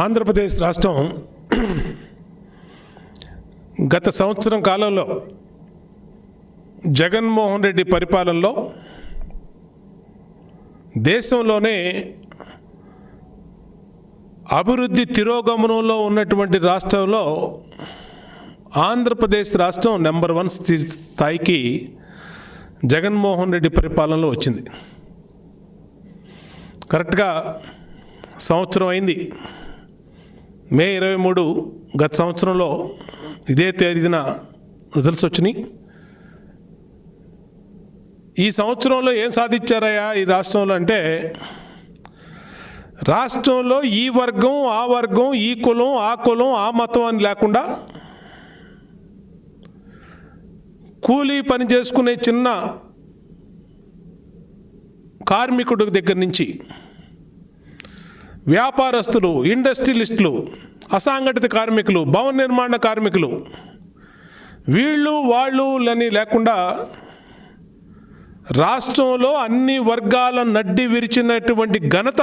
ఆంధ్రప్రదేశ్ రాష్ట్రం గత సంవత్సరం కాలంలో జగన్మోహన్ రెడ్డి పరిపాలనలో దేశంలోనే అభివృద్ధి తిరోగమనంలో ఉన్నటువంటి రాష్ట్రంలో ఆంధ్రప్రదేశ్ రాష్ట్రం నెంబర్ 1 స్థాయికి జగన్మోహన్ రెడ్డి పరిపాలనలో వచ్చింది. కరెక్ట్గా సంవత్సరం అయింది. మే 23 గత సంవత్సరంలో ఇదే తేదీన రిజల్ట్స్ వచ్చినాయి. ఈ సంవత్సరంలో ఏం సాధించారయ్యా ఈ రాష్ట్రంలో అంటే, రాష్ట్రంలో ఈ వర్గం ఆ వర్గం, ఈ కులం ఆ కులం ఆ మతం అని లేకుండా కూలీ పని చేసుకునే చిన్న కార్మికుడి దగ్గర నుంచి వ్యాపారస్తులు, ఇండస్ట్రియలిస్టులు, అసంఘటిత కార్మికులు, భవన నిర్మాణ కార్మికులు, వీళ్ళు వాళ్ళు అని లేకుండా రాష్ట్రంలో అన్ని వర్గాల నడ్డి విరిచినటువంటి ఘనత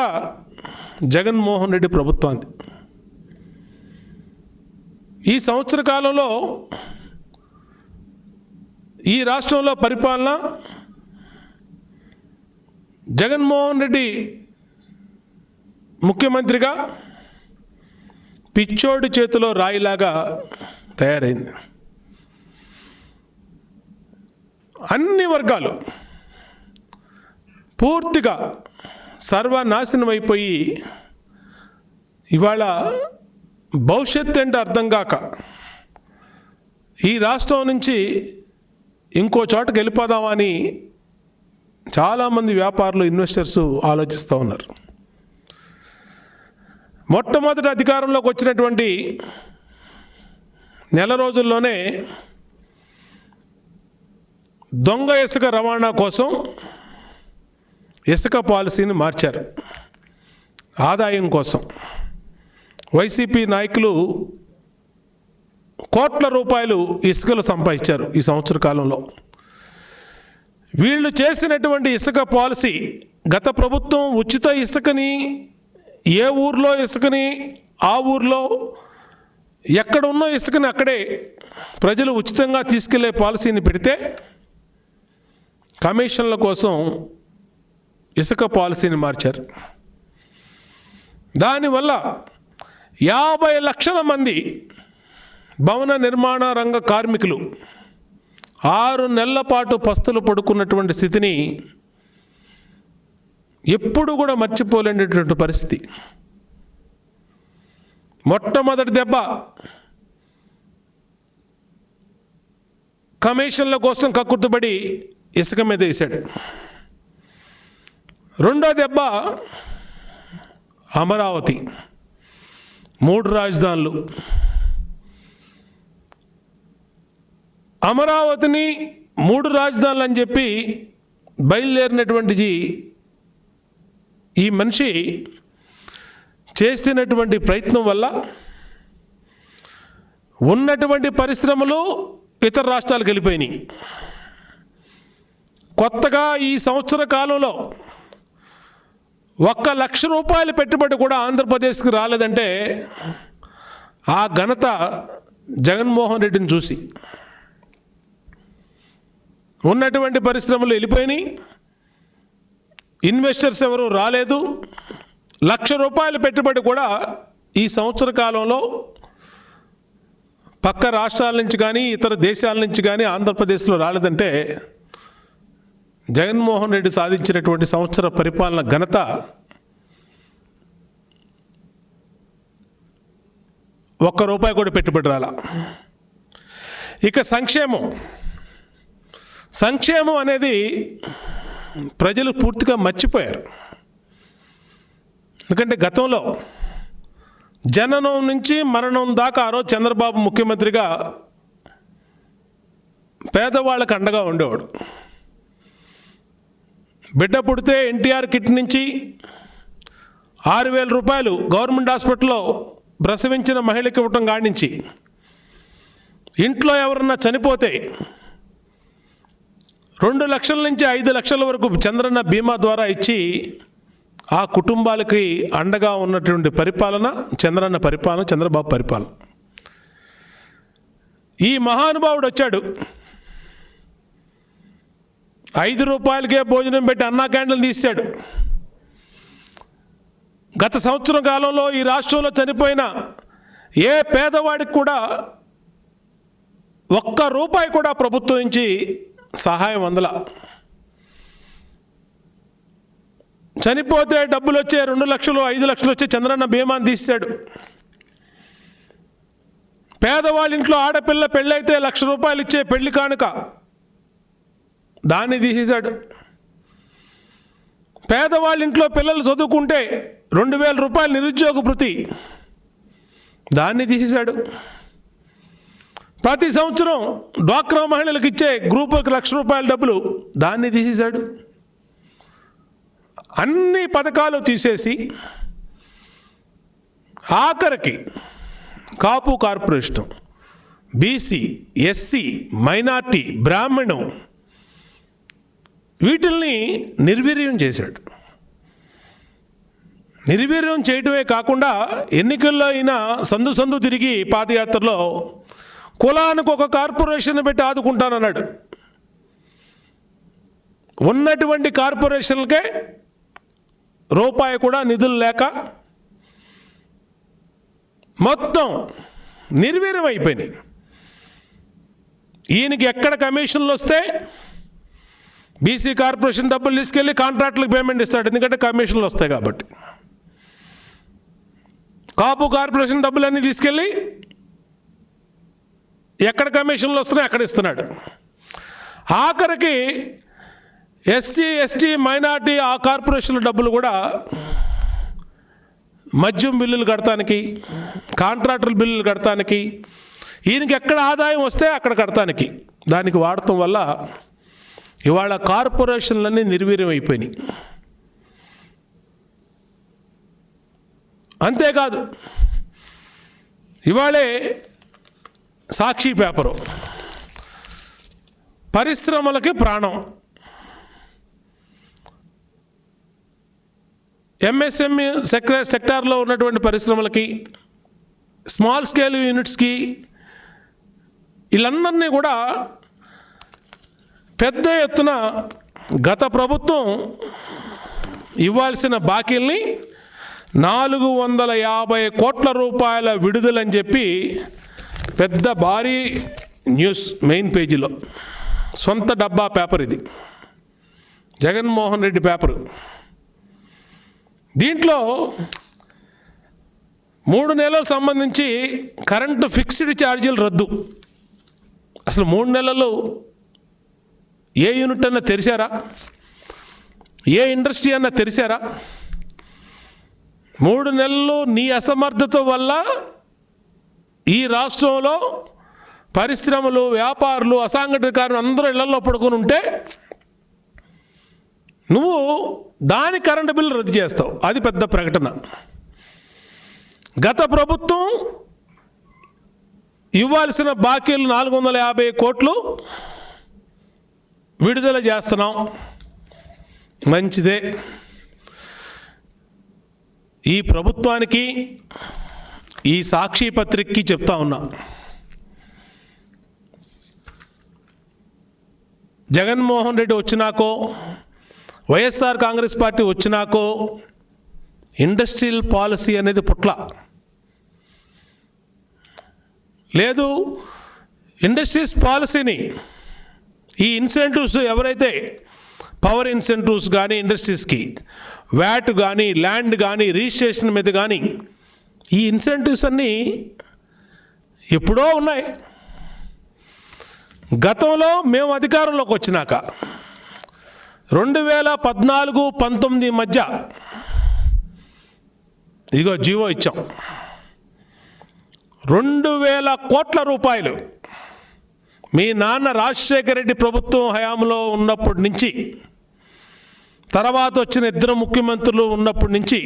జగన్మోహన్ రెడ్డి ప్రభుత్వానికి. ఈ సంవత్సర కాలంలో ఈ రాష్ట్రంలో పరిపాలన జగన్మోహన్ రెడ్డి ముఖ్యమంత్రిగా పిచ్చోడి చేతిలో రాయిలాగా తయారైంది. అన్ని వర్గాలు పూర్తిగా సర్వనాశనం అయిపోయి ఇవాళ భవిష్యత్తు అంటే అర్థం కాక ఈ రాష్ట్రం నుంచి ఇంకో చోటకి వెళ్ళిపోదామని చాలామంది వ్యాపారులు, ఇన్వెస్టర్స్ ఆలోచిస్తూ ఉన్నారు. మొట్టమొదటి అధికారంలోకి వచ్చినటువంటి నెల రోజుల్లోనే దొంగ ఇసుక రవాణా కోసం ఇసుక పాలసీని మార్చారు. ఆదాయం కోసం వైసీపీ నాయకులు కోట్ల రూపాయలు ఇసుకలు సంపాదించారు ఈ సంవత్సర కాలంలో. వీళ్ళు చేసినటువంటి ఇసుక పాలసీ, గత ప్రభుత్వం ఉచిత ఇసుకని ఏ ఊర్లో ఇసుకని ఆ ఊర్లో ఎక్కడ ఉన్న ఇసుకని అక్కడే ప్రజలు ఉచితంగా తీసుకెళ్లే పాలసీని పెడితే, కమిషన్ల కోసం ఇసుక పాలసీని మార్చారు. దానివల్ల 50 లక్షల మంది భవన నిర్మాణ రంగ కార్మికులు 6 నెలల పాటు పస్తులు పడుకున్నటువంటి స్థితిని ఎప్పుడు కూడా మర్చిపోలేనటువంటి పరిస్థితి. మొట్టమొదటి దెబ్బ కమిషన్ల కోసం కక్కుర్తుపడి ఇసుక మీద వేశాడు. రెండో దెబ్బ అమరావతి, 3 రాజధానులు. అమరావతిని 3 రాజధానులు అని చెప్పి బయలుదేరినటువంటి ఈ మనిషి చేసినటువంటి ప్రయత్నం వల్ల ఉన్నటువంటి పరిశ్రమలు ఇతర రాష్ట్రాలకు వెళ్ళిపోయినాయి. కొత్తగా ఈ సంవత్సర కాలంలో 1 లక్ష రూపాయల పెట్టుబడి కూడా ఆంధ్రప్రదేశ్కి రాలేదంటే ఆ ఘనత జగన్మోహన్ రెడ్డిని చూసి. ఉన్నటువంటి పరిశ్రమలు వెళ్ళిపోయినాయి, ఇన్వెస్టర్స్ ఎవరు రాలేదు. 1 లక్ష రూపాయల పెట్టుబడి కూడా ఈ సంవత్సర కాలంలో పక్క రాష్ట్రాల నుంచి కానీ ఇతర దేశాల నుంచి కానీ ఆంధ్రప్రదేశ్లో రాలేదంటే జగన్మోహన్ రెడ్డి సాధించినటువంటి సంవత్సర పరిపాలన ఘనత ₹1 కూడా పెట్టుబడి రాల. ఇక సంక్షేమం అనేది ప్రజలు పూర్తిగా మర్చిపోయారు. ఎందుకంటే గతంలో జననం నుంచి మరణం దాకా ఆ రోజు చంద్రబాబు ముఖ్యమంత్రిగా పేదవాళ్ళకు అండగా ఉండేవాడు. బిడ్డ పుడితే ఎన్టీఆర్ కిట్ నుంచి 6,000 రూపాయలు గవర్నమెంట్ హాస్పిటల్లో ప్రసవించిన మహిళకి ఇవ్వటం కానించి, ఇంట్లో ఎవరన్నా చనిపోతే 2 లక్షల నుంచి 5 లక్షల వరకు చంద్రన్న బీమా ద్వారా ఇచ్చి ఆ కుటుంబాలకి అండగా ఉన్నటువంటి పరిపాలన చంద్రన్న పరిపాలన, చంద్రబాబు పరిపాలన. ఈ మహానుభావుడు వచ్చాడు, 5 రూపాయలకే భోజనం పెట్టి అన్నా క్యాంటీన్లు తీశాడు. గత సంవత్సరం కాలంలో ఈ రాష్ట్రంలో చనిపోయిన ఏ పేదవాడికి కూడా ₹1 కూడా ప్రభుత్వం నుంచి సహాయం అందల. చనిపోతే డబ్బులు వచ్చే 2 లక్షలు 5 లక్షలు వచ్చే చంద్రన్న బీమాని తీశాడు. పేదవాళ్ళ ఇంట్లో ఆడపిల్ల పెళ్ళైతే ₹1,00,000 ఇచ్చే పెళ్లి కానుక దాన్ని తీసేశాడు. పేదవాళ్ళ ఇంట్లో పిల్లలు చదువుకుంటే ₹2,000 నిరుద్యోగ భృతి దాన్ని తీసేశాడు. ప్రతి సంవత్సరం డ్వాక్రా మహిళలకు ఇచ్చే గ్రూపులకు ₹1,00,000 డబ్బులు దాన్ని తీసేశాడు. అన్ని పథకాలు తీసేసి ఆఖరికి కాపు కార్పొరేషను, బీసీ, ఎస్సీ, మైనార్టీ, బ్రాహ్మణం వీటిల్ని నిర్వీర్యం చేశాడు. నిర్వీర్యం చేయటమే కాకుండా ఎన్నికల్లో అయినా సందు తిరిగి పాదయాత్రలో కులానికి ఒక కార్పొరేషన్ పెట్టి ఆదుకుంటానన్నాడు. ఉన్నటువంటి కార్పొరేషన్లకే ₹1 కూడా నిధులు లేక మొత్తం నిర్వీర్యం అయిపోయినాయి. ఈయనకి ఎక్కడ కమిషన్లు వస్తే బీసీ కార్పొరేషన్ డబ్బులు తీసుకెళ్ళి కాంట్రాక్టులకు పేమెంట్ ఇస్తాడు, ఎందుకంటే కమిషన్లు వస్తాయి కాబట్టి. కాపు కార్పొరేషన్ డబ్బులన్నీ తీసుకెళ్ళి ఎక్కడ కమిషన్లు వస్తున్నాయి అక్కడ ఇస్తున్నాడు. ఆఖరికి ఎస్సీ, ఎస్టీ, మైనార్టీ ఆ కార్పొరేషన్ల డబ్బులు కూడా మద్యం బిల్లులు కడతానికి, కాంట్రాక్టుల బిల్లులు కడతానికి, ఈయనకి ఎక్కడ ఆదాయం వస్తే అక్కడ కడతానికి దానికి వాడటం వల్ల ఇవాళ కార్పొరేషన్లన్నీ నిర్వీర్యం అయిపోయినాయి. అంతేకాదు ఇవాళే సాక్షి పేపరు పరిశ్రమలకి ప్రాణం, ఎంఎస్ఎంఈ సెక్టార్లో ఉన్నటువంటి పరిశ్రమలకి, స్మాల్ స్కేల్ యూనిట్స్కి వీళ్ళందరినీ కూడా పెద్ద ఎత్తున గత ప్రభుత్వం ఇవ్వాల్సిన బాకీల్ని ₹450 కోట్ల విడుదలని చెప్పి పెద్ద భారీ న్యూస్ మెయిన్ పేజీలో, సొంత డబ్బా పేపర్ ఇది, జగన్మోహన్ రెడ్డి పేపరు. దీంట్లో 3 నెలలకు సంబంధించి కరెంటు ఫిక్స్డ్ ఛార్జీలు రద్దు. అసలు 3 నెలలు ఏ యూనిట్ అన్నా తెరిచారా? ఏ ఇండస్ట్రీ అన్నా తెరిచారా? 3 నెలలు నీ అసమర్థత వల్ల ఈ రాష్ట్రంలో పరిశ్రమలు, వ్యాపారులు, అసంఘటిత కార్మికులు అందరూ ఇళ్లలో పడుకొని ఉంటే నువ్వు దాని కరెంటు బిల్లు రద్దు చేస్తావు. అది పెద్ద ప్రకటన. గత ప్రభుత్వం ఇవ్వాల్సిన బాకీలు 450 కోట్లు విడుదల చేస్తున్నాం, మంచిదే. ఈ ప్రభుత్వానికి, ఈ సాక్షి పత్రికకి చెప్తా ఉన్నా, జగన్మోహన్ రెడ్డి వచ్చినాకో వైఎస్ఆర్ కాంగ్రెస్ పార్టీ వచ్చినాకో ఇండస్ట్రియల్ పాలసీ అనేది పుట్ల లేదు. ఇండస్ట్రీస్ పాలసీని, ఈ ఇన్సెంటివ్స్ ఎవరైతే పవర్ ఇన్సెంటివ్స్ కానీ, ఇండస్ట్రీస్కి వ్యాట్ కానీ, ల్యాండ్ కానీ, రిజిస్ట్రేషన్ మీద కానీ, ఈ ఇన్సెంటివ్స్ అన్నీ ఎప్పుడో ఉన్నాయి. గతంలో మేము అధికారంలోకి వచ్చినాక 2014-19 మధ్య ఇదిగో జీవో ఇచ్చాం. 2,000 కోట్ల రూపాయలు మీ నాన్న రాజశేఖర రెడ్డి ప్రభుత్వం హయాంలో ఉన్నప్పటి నుంచి, తర్వాత వచ్చిన 2 ముఖ్యమంత్రులు ఉన్నప్పటి నుంచి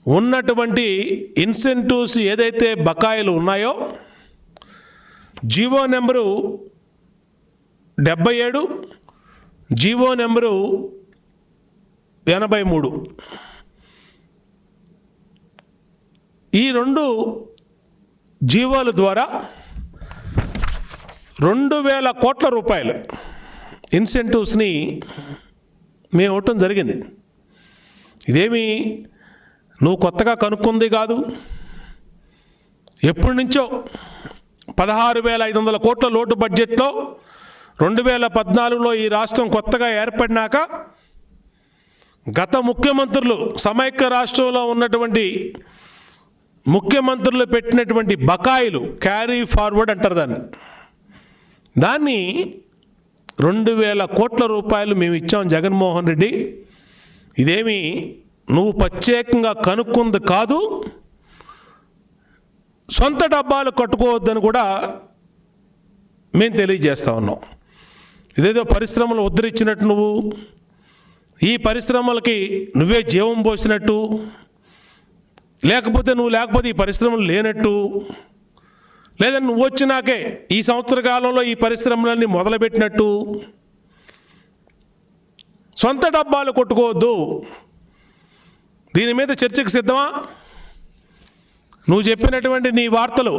ఉన్నటువంటి ఇన్సెంటివ్స్ ఏదైతే బకాయిలు ఉన్నాయో, జీవో నెంబరు 77, జీవో నెంబరు 83. ఈ 2 జీవోల ద్వారా 2000 కోట్ల రూపాయలు ఇన్సెంటివ్స్ని మేము ఇవ్వటం జరిగింది. ఇదేమి నువ్వు కొత్తగా కనుక్కుంది కాదు. ఎప్పటి నుంచో 16,500 కోట్ల లోటు బడ్జెట్లో 2014లో ఈ రాష్ట్రం కొత్తగా ఏర్పడినాక గత ముఖ్యమంత్రులు, సమైక్య రాష్ట్రంలో ఉన్నటువంటి ముఖ్యమంత్రులు పెట్టినటువంటి బకాయిలు, క్యారీ ఫార్వర్డ్ అంటారు దాన్ని 2000 కోట్ల రూపాయలు మేము ఇచ్చాం జగన్మోహన్ రెడ్డి. ఇదేమి నువ్వు ప్రత్యేకంగా కనుక్కుంది కాదు, సొంత డబ్బాలు కట్టుకోవద్దని కూడా మేము తెలియజేస్తా ఉన్నాం. ఇదేదో పరిశ్రమలు ఉద్ధరించినట్టు నువ్వు, ఈ పరిశ్రమలకి నువ్వే జీవం పోసినట్టు, లేకపోతే ఈ పరిశ్రమలు లేనట్టు, లేదా నువ్వు వచ్చినాకే ఈ సంవత్సర కాలంలో ఈ పరిశ్రమలన్నీ మొదలుపెట్టినట్టు సొంత డబ్బాలు కొట్టుకోవద్దు. దీని మీద చర్చకు సిద్ధమా? నువ్వు చెప్పినటువంటి నీ వార్తలు,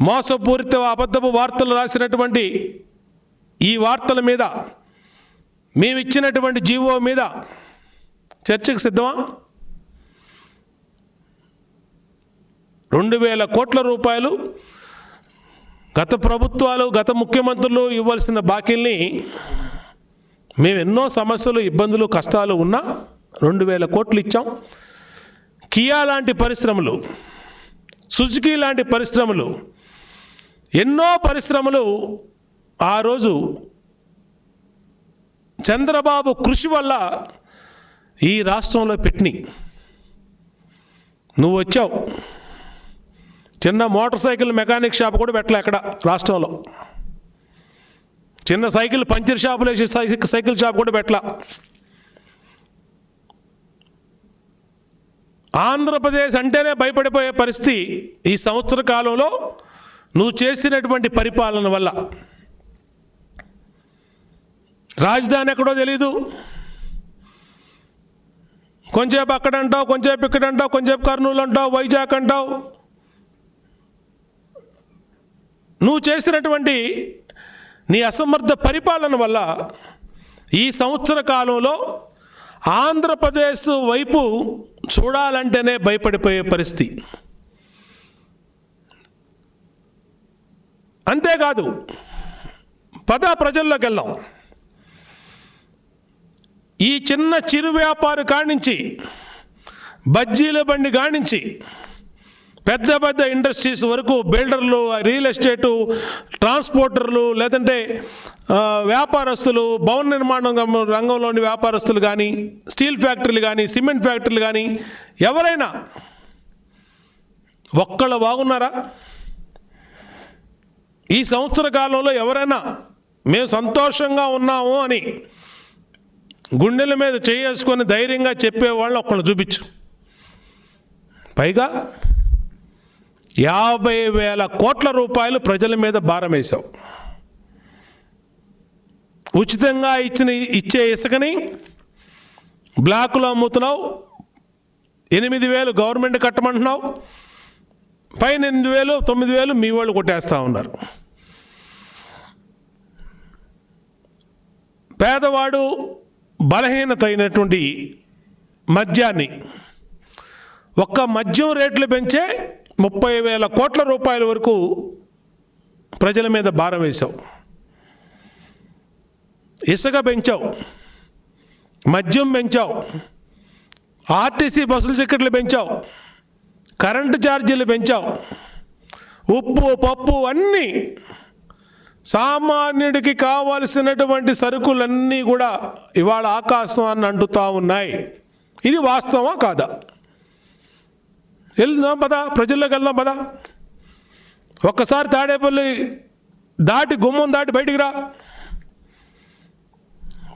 మోసపూరిత అబద్ధపు వార్తలు రాసినటువంటి ఈ వార్తల మీద, మేమిచ్చినటువంటి జీవో మీద చర్చకు సిద్ధమా? 2000 కోట్ల రూపాయలు గత ప్రభుత్వాలు, గత ముఖ్యమంత్రులు ఇవ్వాల్సిన బాకీల్ని మేము ఎన్నో సమస్యలు, ఇబ్బందులు, కష్టాలు ఉన్నా 2000 కోట్లు ఇచ్చాం. కియా లాంటి పరిశ్రమలు, సుజుకి లాంటి పరిశ్రమలు, ఎన్నో పరిశ్రమలు ఆ రోజు చంద్రబాబు కృషి వల్ల ఈ రాష్ట్రంలో పెట్టినాయి. నువ్వు వచ్చావు, చిన్న మోటార్ సైకిల్ మెకానిక్ షాప్ కూడా పెట్టలే ఎక్కడ రాష్ట్రంలో. చిన్న సైకిల్ పంచర్ షాపులు వేసి సైకిల్ షాప్ కూడా పెట్టలా. ఆంధ్రప్రదేశ్ అంటేనే భయపడిపోయే పరిస్థితి ఈ సంవత్సర కాలంలో నువ్వు చేసినటువంటి పరిపాలన వల్ల. రాజధాని ఎక్కడో తెలీదు, కొంచెంసేపు అక్కడ అంటావు, కొంచెంసేపు ఇక్కడ అంటావు, కొంచెంసేపు కర్నూలు అంటావు, వైజాగ్ అంటావు. నువ్వు చేసినటువంటి నీ అసమర్థ పరిపాలన వల్ల ఈ సంవత్సర కాలంలో ఆంధ్రప్రదేశ్ వైపు చూడాలంటేనే భయపడిపోయే పరిస్థితి. అంతేకాదు, ప్రజల్లోకి వెళ్దాం. ఈ చిన్న చిరు వ్యాపారి కానించి, బజ్జీల బండి కానించి, పెద్ద పెద్ద ఇండస్ట్రీస్ వరకు, బిల్డర్లు, రియల్ ఎస్టేటు, ట్రాన్స్పోర్టర్లు, లేదంటే వ్యాపారస్తులు, భవన నిర్మాణం రంగంలోని వ్యాపారస్తులు కానీ, స్టీల్ ఫ్యాక్టరీలు కానీ, సిమెంట్ ఫ్యాక్టరీలు కానీ, ఎవరైనా ఒక్కళ్ళు బాగున్నారా? ఈ సంవత్సర కాలంలో ఎవరైనా మేము సంతోషంగా ఉన్నాము అని గుండెల మీద చేసుకొని ధైర్యంగా చెప్పేవాళ్ళు ఒక్కళ్ళు చూపించు. పైగా 50,000 కోట్ల రూపాయలు ప్రజల మీద భారం వేశావు. ఉచితంగా ఇచ్చే ఇసుకని బ్లాకులో అమ్ముతున్నావు. 8,000 గవర్నమెంట్ కట్టమంటున్నావు, పైన 8,000, 9,000 మీ వాళ్ళు కొట్టేస్తూ ఉన్నారు. పేదవాడు, బలహీనత అయినటువంటి మద్యాన్ని, ఒక్క మద్యం రేట్లు పెంచే 30,000 కోట్ల రూపాయల వరకు ప్రజల మీద భారం వేశావు. ఇసుక పెంచావు, మద్యం పెంచావు, ఆర్టీసీ బస్సుల టికెట్లు పెంచావు, కరెంటు ఛార్జీలు పెంచావు, ఉప్పు, పప్పు అన్నీ, సామాన్యుడికి కావలసినటువంటి సరుకులన్నీ కూడా ఇవాళ ఆకాశాన్ని అంటుతూ ఉన్నాయి. ఇది వాస్తవమా కాదా? వెళ్దాం పదా, ప్రజల్లోకి వెళ్దాం పదా. ఒక్కసారి తాడేపల్లి దాటి, గుమ్మం దాటి బయటికి రా,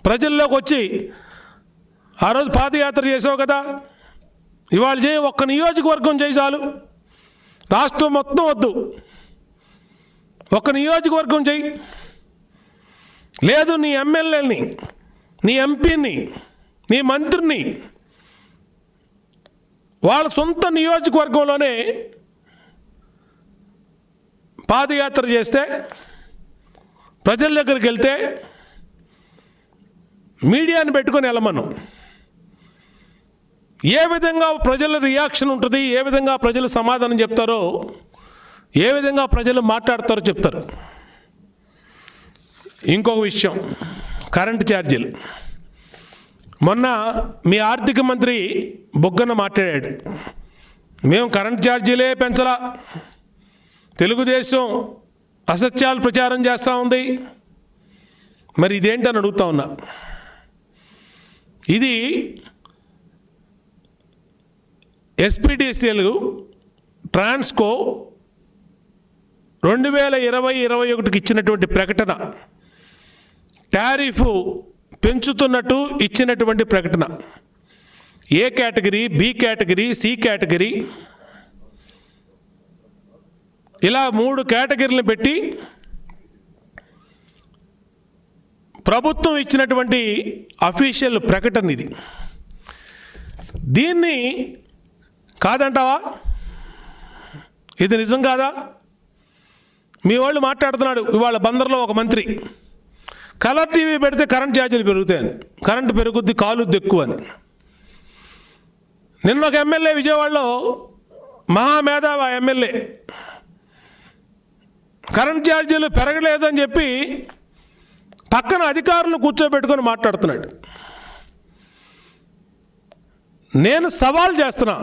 ప్రజల్లోకి వచ్చి ఆ రోజు పాదయాత్ర చేసావు కదా, ఇవాళ చేయి. ఒక్క నియోజకవర్గం చేయి చాలు, రాష్ట్రం మొత్తం వద్దు. ఒక్క నియోజకవర్గం చేయి. లేదు నీ ఎమ్మెల్యేని, నీ ఎంపీని, నీ మంత్రిని వాళ్ళ సొంత నియోజకవర్గంలోనే పాదయాత్ర చేస్తే, ప్రజల దగ్గరికి వెళ్తే మీడియాని పెట్టుకొని వెళ్ళమను. ఏ విధంగా ప్రజల రియాక్షన్ ఉంటుంది, ఏ విధంగా ప్రజలు సమాధానం చెప్తారో, ఏ విధంగా ప్రజలు మాట్లాడతారో చెప్తారు. ఇంకొక విషయం, కరెంటు ఛార్జీలు. మొన్న మీ ఆర్థిక మంత్రి బొగ్గన మాట్లాడాడు, మేము కరెంటు ఛార్జీలే పెంచలా, తెలుగుదేశం అసత్యాలు ప్రచారం చేస్తూ ఉంది. మరి ఇదేంటని అడుగుతా ఉన్నా. ఇది ఎస్పీడీసీఎల్ ట్రాన్స్కో 2020-21కి ఇచ్చినటువంటి ప్రకటన, టారిఫ్ పెంచుతున్నట్టు ఇచ్చినటువంటి ప్రకటన. A category, B category, C category, ఇలా 3 కేటగిరీలను పెట్టి ప్రభుత్వం ఇచ్చినటువంటి అఫీషియల్ ప్రకటన ఇది. దీన్ని కాదంటావా? ఇది నిజం కాదా? మీ వాళ్ళు మాట్లాడుతున్నాడు ఇవాళ బందర్లో ఒక మంత్రి, కలర్ టీవీ పెడితే కరెంట్ ఛార్జీలు పెరుగుతాయని, కరెంటు పెరుగుద్ది కాలుద్ది ఎక్కువ అని. నిన్న ఒక ఎమ్మెల్యే విజయవాడలో, మహామేధావి ఎమ్మెల్యే, కరెంట్ ఛార్జీలు పెరగలేదని చెప్పి పక్కన అధికారులను కూర్చోబెట్టుకొని మాట్లాడుతున్నాడు. నేను సవాల్ చేస్తున్నా,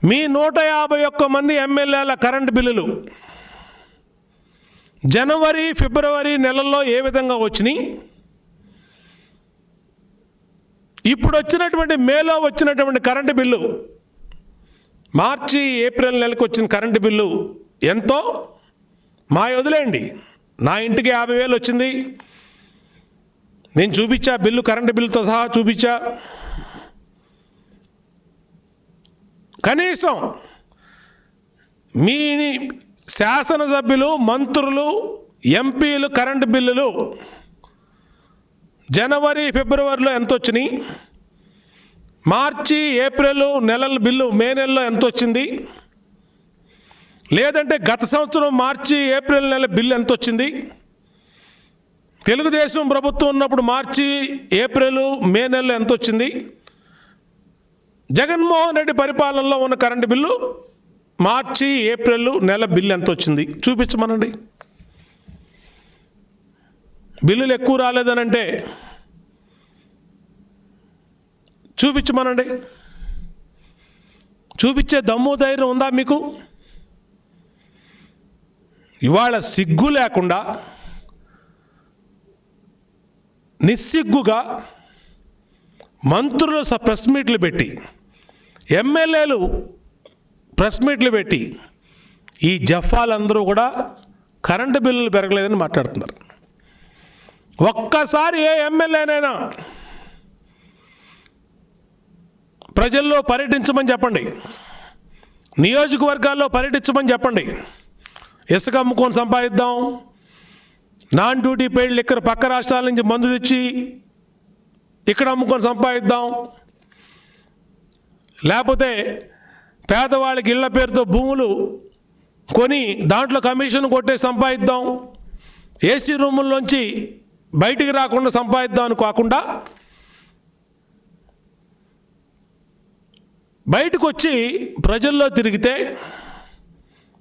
మీ 151 మంది ఎమ్మెల్యేల కరెంటు బిల్లులు జనవరి, ఫిబ్రవరి నెలల్లో ఏ విధంగా వచ్చినాయి, ఇప్పుడు వచ్చినటువంటి మేలో వచ్చినటువంటి కరెంటు బిల్లు, మార్చి, ఏప్రిల్ నెలకు వచ్చిన కరెంటు బిల్లు ఎంతో మా వదిలేయండి. నా ఇంటికి 50,000 వచ్చింది, నేను చూపించా, బిల్లు కరెంటు బిల్లుతో సహా చూపించా. కనీసం మీ శాసనసభ్యులు, మంత్రులు, ఎంపీలు కరెంటు బిల్లులు జనవరి, ఫిబ్రవరిలో ఎంత వచ్చినాయి, మార్చి, ఏప్రిల్ నెలల బిల్లు మే నెలలో ఎంత వచ్చింది, లేదంటే గత సంవత్సరం మార్చి, ఏప్రిల్ నెల బిల్లు ఎంత వచ్చింది, తెలుగుదేశం ప్రభుత్వం ఉన్నప్పుడు మార్చి, ఏప్రిల్, మే నెలలో ఎంత వచ్చింది, జగన్మోహన్ రెడ్డి పరిపాలనలో ఉన్న కరెంటు బిల్లు మార్చి, ఏప్రిల్ నెల బిల్లు ఎంత వచ్చింది చూపించమనండి. బిల్లులు ఎక్కువ రాలేదనంటే చూపించమనండి. చూపించే దమ్ము ధైర్యం ఉందా మీకు? ఇవాళ సిగ్గు లేకుండా నిస్సిగ్గుగా మంత్రులు ప్రెస్ మీట్లు పెట్టి, ఎమ్మెల్యేలు ప్రెస్ మీట్లు పెట్టి, ఈ జఫాలందరూ కూడా కరెంటు బిల్లులు పెరగలేదని మాట్లాడుతున్నారు. ఒక్కసారి ఏ ఎమ్మెల్యేనైనా ప్రజల్లో పర్యటించమని చెప్పండి, నియోజకవర్గాల్లో పర్యటించమని చెప్పండి. ఇసుక అమ్ముకొని సంపాదిద్దాం, నాన్ డ్యూటీ పెయిడ్ లిక్కర్ పక్క రాష్ట్రాల నుంచి మందు తెచ్చి ఇక్కడ అమ్ముకొని సంపాదిద్దాం, లేకపోతే పేదవాళ్ళకి ఇళ్ల పేరుతో భూములు కొని దాంట్లో కమిషన్ కొట్టే సంపాదిద్దాం, ఏసీ రూముల్లోంచి బయటికి రాకుండా సంపాదిద్దాం అని కాకుండా, బయటకు వచ్చి ప్రజల్లో తిరిగితే,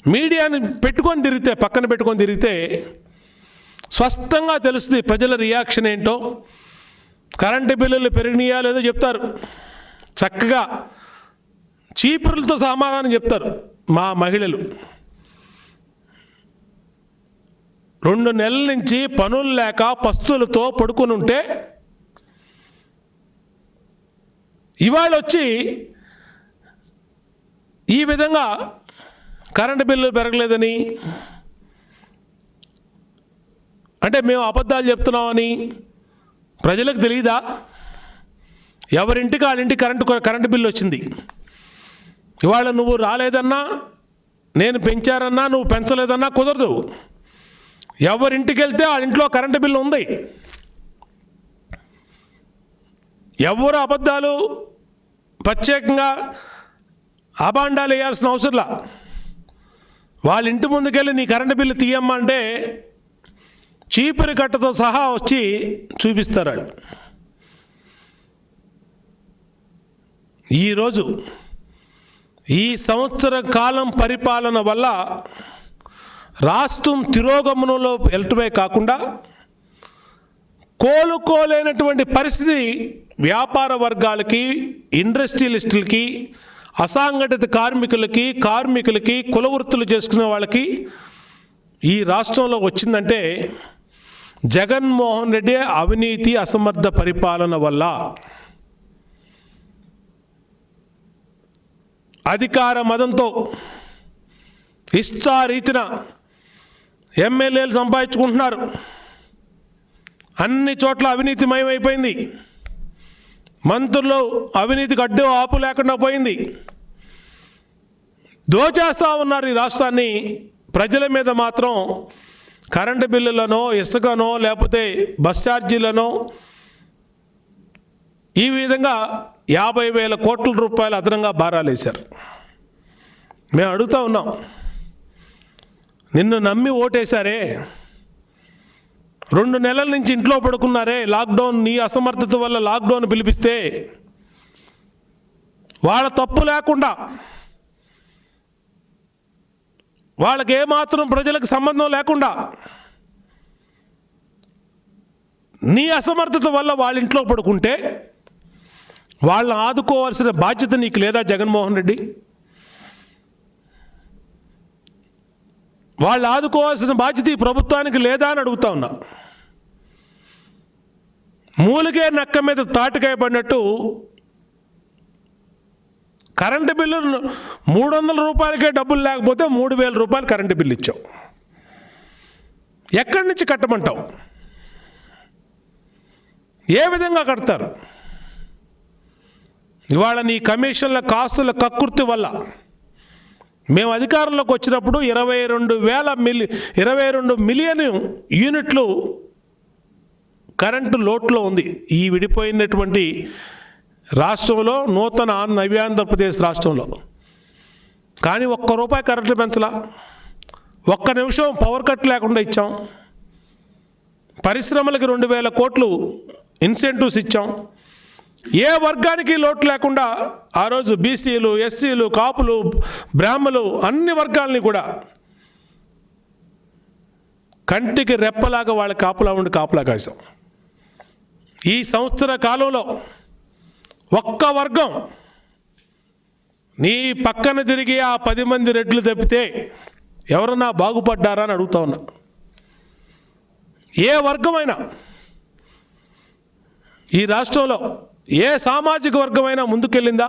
మీడియాని పెట్టుకొని తిరిగితే, పక్కన పెట్టుకొని తిరిగితే స్పష్టంగా తెలుస్తుంది ప్రజల రియాక్షన్ ఏంటో. కరెంటు బిల్లులు పెరిగినాయా లేదో చెప్తారు, చక్కగా చీపురులతో సమాధానం చెప్తారు మా మహిళలు. 2 నెలల నుంచి పనులు లేక పస్తులతో పడుకొని ఉంటే ఇవాళ వచ్చి ఈ విధంగా కరెంటు బిల్లు పెరగలేదని, అంటే మేము అబద్ధాలు చెప్తున్నామని ప్రజలకు తెలియదా? ఎవరింటికి వాళ్ళ ఇంటికి కరెంటు బిల్లు వచ్చింది. ఇవాళ నువ్వు రాలేదన్నా, నేను పెంచారన్నా, నువ్వు పెంచలేదన్నా కుదరదు. ఎవరింటికి వెళ్తే ఆ ఇంట్లో కరెంటు బిల్లు ఉంది. ఎవరు అబద్ధాలు ప్రత్యేకంగా అబాండాలు వేయాల్సిన అవసరంలా. వాళ్ళ ఇంటి ముందుకెళ్ళి నీ కరెంటు బిల్లు తీయమ్మా అంటే చీపురి కట్టతో సహా వచ్చి చూపిస్తారు వాళ్ళు. ఈరోజు ఈ సంవత్సర కాలం పరిపాలన వల్ల రాష్ట్రం తిరోగమనంలో వెళ్ళటమే కాకుండా కోలుకోలేనటువంటి పరిస్థితి వ్యాపార వర్గాలకి, ఇండస్ట్రియలిస్టులకి, అసంఘటిత కార్మికులకి, కుల వృత్తులు చేసుకునే వాళ్ళకి ఈ రాష్ట్రంలో వచ్చిందంటే జగన్మోహన్ రెడ్డి అవినీతి అసమర్థ పరిపాలన వల్ల. అధికార మదంతో ఇష్టారీతిన ఎమ్మెల్యేలు సంపాదించుకుంటున్నారు. అన్ని చోట్ల అవినీతిమయమైపోయింది. మంత్రులు అవినీతికి అడ్డు ఆపు లేకుండా పోయింది. దోచేస్తూ ఉన్నారు ఈ రాష్ట్రాన్ని. ప్రజల మీద మాత్రం కరెంటు బిల్లులనో, ఇసుకనో, లేకపోతే బస్ ఛార్జీలనో ఈ విధంగా 50,000 కోట్ల రూపాయలు అదనంగా భారాలేశారు. మేము అడుగుతూ ఉన్నాం, నిన్ను నమ్మి ఓటేశారే, 2 నెలల నుంచి ఇంట్లో పడుకున్నారే, లాక్డౌన్ నీ అసమర్థత వల్ల లాక్డౌన్ పిలిపిస్తే వాళ్ళ తప్పు లేకుండా, వాళ్ళకి ఏమాత్రం ప్రజలకు సంబంధం లేకుండా నీ అసమర్థత వల్ల వాళ్ళ ఇంట్లో పడుకుంటే వాళ్ళని ఆదుకోవాల్సిన బాధ్యత నీకు లేదా జగన్మోహన్ రెడ్డి? వాళ్ళు ఆదుకోవాల్సిన బాధ్యత ఈ ప్రభుత్వానికి లేదా అని అడుగుతా ఉన్నా. మూలిగే నక్క మీద తాటికాయ పడినట్టు కరెంటు బిల్లు 300 రూపాయలకే డబ్బులు లేకపోతే 3,000 రూపాయలు కరెంటు బిల్లు ఇచ్చావు. ఎక్కడి నుంచి కట్టమంటావు? ఏ విధంగా కడతారు? ఇవాళ నీ కమిషన్ల కాస్తుల కక్కుర్తి వల్ల మేము అధికారంలోకి వచ్చినప్పుడు 22 మిలియన్ యూనిట్లు కరెంటు లోట్లో ఉంది ఈ విడిపోయినటువంటి రాష్ట్రంలో, నూతన నవ్యాంధ్రప్రదేశ్ రాష్ట్రంలో. కానీ ₹1 కరెంటు పెంచలా. 1 నిమిషం పవర్ కట్ లేకుండా ఇచ్చాం. పరిశ్రమలకు 2,000 కోట్లు ఇన్సెంటివ్స్ ఇచ్చాం. ఏ వర్గానికి లోటు లేకుండా ఆ రోజు బీసీలు, ఎస్సీలు, కాపులు, బ్రాహ్మలు అన్ని వర్గాలని కూడా కంటికి రెప్పలాగా వాళ్ళ కాపులా ఉండి కాపులా కాసాం. ఈ సంవత్సర కాలంలో ఒక్క వర్గం నీ పక్కన తిరిగి ఆ 10 మంది రెడ్లు తప్పితే ఎవరన్నా బాగుపడ్డారా అని అడుగుతా ఉన్నా. ఏ వర్గమైనా ఈ రాష్ట్రంలో ఏ సామాజిక వర్గమైనా ముందుకెళ్ళిందా?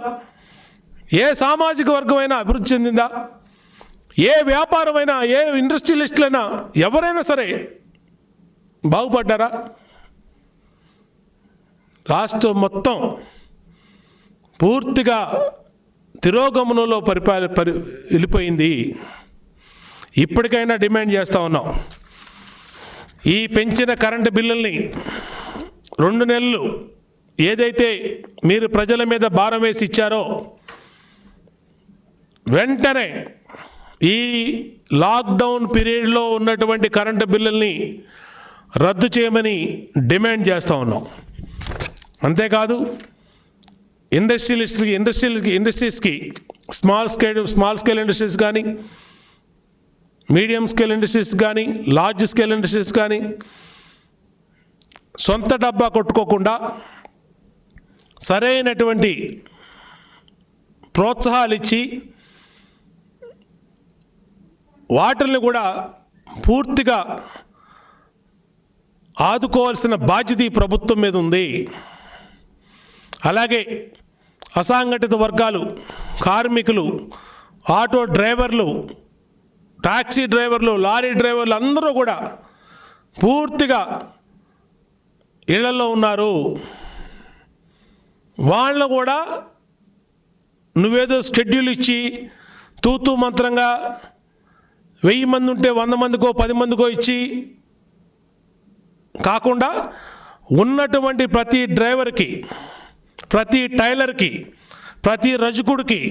ఏ సామాజిక వర్గమైనా అభివృద్ధి చెందిందా? ఏ వ్యాపారమైనా, ఏ ఇండస్ట్రియలిస్టులైనా, ఎవరైనా సరే బాగుపడ్డారా? రాష్ట్రం మొత్తం పూర్తిగా తిరోగమనంలో వెళ్ళిపోయింది. ఇప్పటికైనా డిమాండ్ చేస్తూ ఉన్నాం, ఈ పెంచిన కరెంటు బిల్లుల్ని 2 నెలలు ఏదైతే మీరు ప్రజల మీద భారం వేసి ఇచ్చారో వెంటనే ఈ లాక్డౌన్ పీరియడ్లో ఉన్నటువంటి కరెంటు బిల్లుల్ని రద్దు చేయమని డిమాండ్ చేస్తూ ఉన్నాం. అంతేకాదు ఇండస్ట్రీస్కి స్మాల్ స్కేల్ ఇండస్ట్రీస్ కానీ, మీడియం స్కేల్ ఇండస్ట్రీస్ కానీ, లార్జ్ స్కేల్ ఇండస్ట్రీస్ కానీ సొంత డబ్బా కొట్టుకోకుండా సరైనటువంటి ప్రోత్సాహాలు ఇచ్చి వాటిని కూడా పూర్తిగా ఆదుకోవాల్సిన బాధ్యత ఈ ప్రభుత్వం మీద ఉంది. అలాగే అసంఘటిత వర్గాలు, కార్మికులు, ఆటో డ్రైవర్లు, టాక్సీ డ్రైవర్లు, లారీ డ్రైవర్లు అందరూ కూడా పూర్తిగా ఇళ్లలో ఉన్నారు. వాళ్ళు కూడా నువ్వేదో షెడ్యూల్ ఇచ్చి తూతూ మంత్రంగా 1000 మంది ఉంటే 100 మందికో 10 మందికో ఇచ్చి కాకుండా ఉన్నటువంటి ప్రతి డ్రైవర్కి ప్రతి టైలర్కి, ప్రతి రజకుడికి,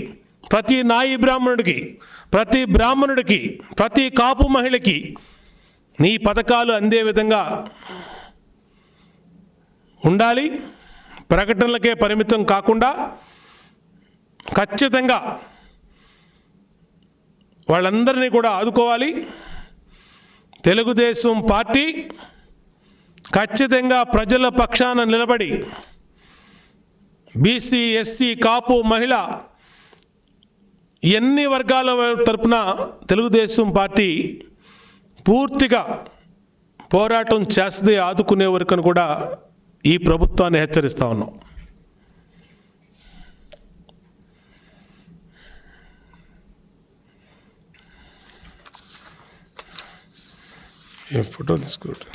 ప్రతి నాయి బ్రాహ్మణుడికి, ప్రతి బ్రాహ్మణుడికి, ప్రతి కాపు మహిళకి నీ పథకాలు అందే విధంగా ఉండాలి. ప్రకటనలకే పరిమితం కాకుండా ఖచ్చితంగా వాళ్ళందరినీ కూడా ఆదుకోవాలి. తెలుగుదేశం పార్టీ ఖచ్చితంగా ప్రజల పక్షాన నిలబడి బీసీ, ఎస్సీ, కాపు, మహిళ ఎన్ని వర్గాల తరపున తెలుగుదేశం పార్టీ పూర్తిగా పోరాటం చేస్తే ఆదుకునే వరకు కూడా ఈ ప్రభుత్వాన్ని హెచ్చరిస్తా ఉన్నాం. ఫోటో తీసుకుంటా.